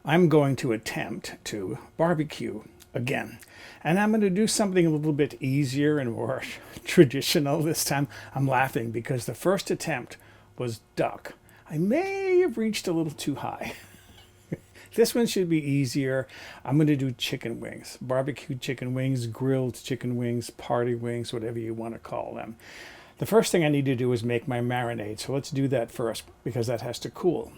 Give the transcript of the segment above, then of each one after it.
I'm going to attempt to barbecue again. And I'm going to do something a little bit easier and more traditional this time. I'm laughing because the first attempt was duck. I may have reached a little too high. This one should be easier. I'm going to do chicken wings, barbecue chicken wings, grilled chicken wings, party wings, whatever you want to call them. The first thing I need to do is make my marinade. So let's do that first because that has to cool.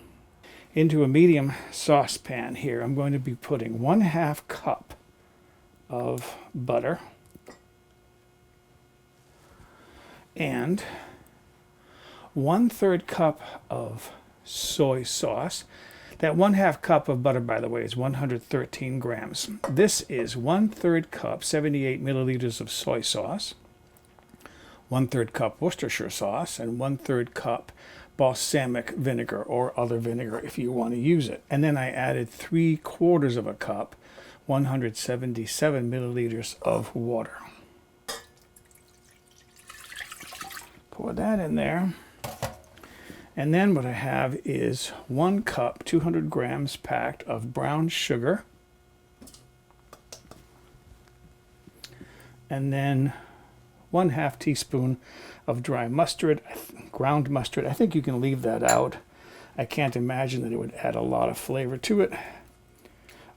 Into a medium saucepan here, I'm going to be putting 1/2 cup of butter and 1/3 cup of soy sauce. That 1/2 cup of butter, by the way, is 113 grams. This is 1/3 cup, 78 milliliters of soy sauce, 1/3 cup Worcestershire sauce, and 1/3 cup balsamic vinegar or other vinegar if you want to use it. And then I added 3/4 of a cup, 177 milliliters of water. Pour that in there. And then what I have is 1 cup, 200 grams packed of brown sugar. And then 1/2 teaspoon of dry mustard, ground mustard. I think you can leave that out. I can't imagine that it would add a lot of flavor to it.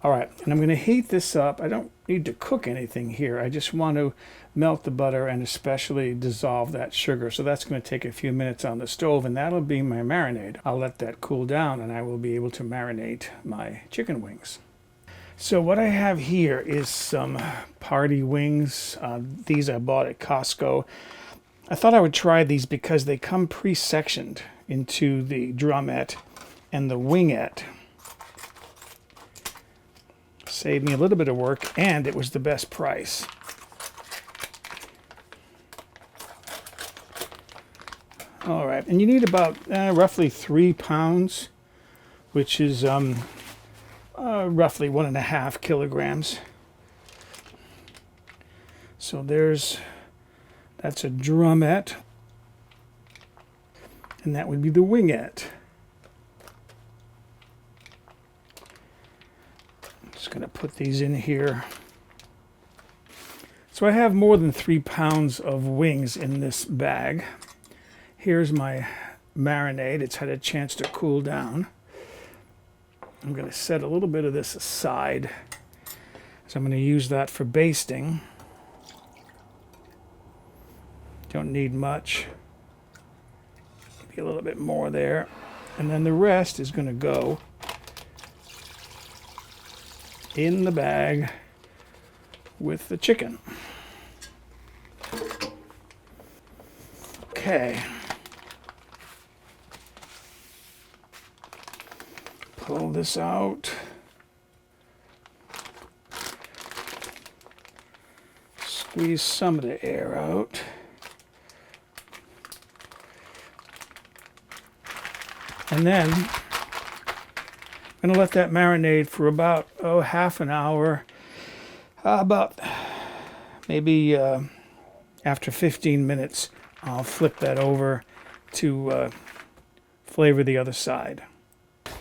All right, and I'm going to heat this up. I don't need to cook anything here. I just want to melt the butter and especially dissolve that sugar. So that's going to take a few minutes on the stove, and that'll be my marinade. I'll let that cool down, and I will be able to marinate my chicken wings. So what I have here is some party wings. These I bought at Costco. I thought I would try these because they come pre-sectioned into the drumette and the wingette. Saved me a little bit of work, and it was the best price. All right, and you need about roughly 3 pounds, which is roughly 1.5 kilograms. So that's a drumette, and that would be the wingette. Just going to put these in here. So I have more than 3 pounds of wings in this bag. Here's my marinade. It's had a chance to cool down. I'm going to set a little bit of this aside. So I'm going to use that for basting. Don't need much. Maybe a little bit more there. And then the rest is going to go in the bag with the chicken. Okay. Pull this out. Squeeze some of the air out. And then I'm going to let that marinate for about half an hour. About maybe after 15 minutes, I'll flip that over to flavor the other side.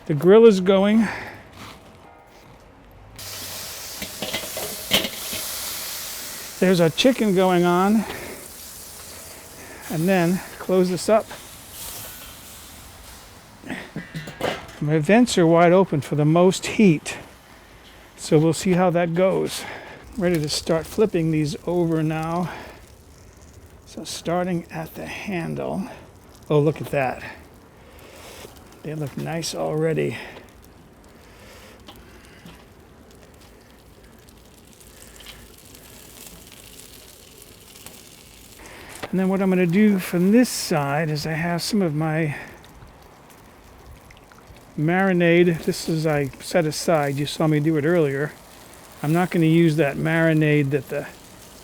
The grill is going. There's our chicken going on. And then close this up. My vents are wide open for the most heat, so we'll see how that goes. I'm ready to start flipping these over now. So starting at the handle. Oh, look at that. They look nice already. And then what I'm going to do from this side is I have some of my marinade. This is I set aside. You saw me do it earlier. I'm not going to use that marinade that the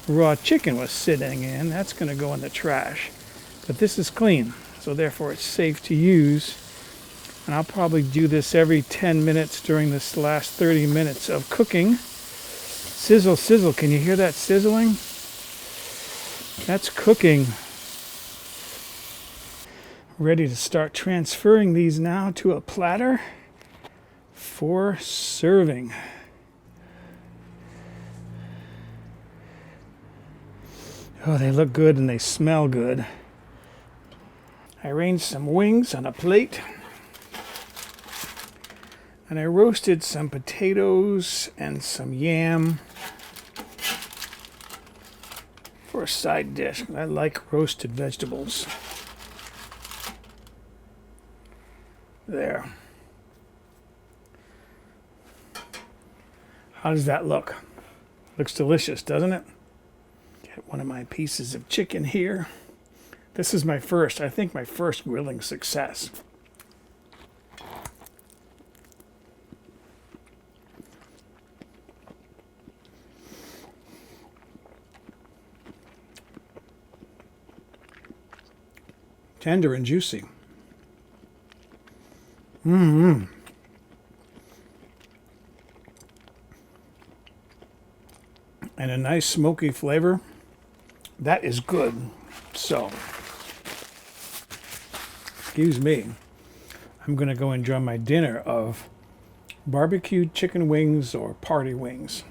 raw chicken was sitting in. That's going to go in the trash. But this is clean, so therefore it's safe to use. And I'll probably do this every 10 minutes during this last 30 minutes of cooking. Sizzle, sizzle. Can you hear that sizzling? That's cooking. Ready to start transferring these now to a platter. for serving. Oh, they look good and they smell good. I arranged some wings on a plate. And I roasted some potatoes and some yam for a side dish. I like roasted vegetables. There. How does that look? Looks delicious, doesn't it? Get one of my pieces of chicken here. This is my first grilling success. Tender and juicy. And a nice smoky flavor. That is good. So, excuse me. I'm going to go enjoy my dinner of barbecued chicken wings or party wings.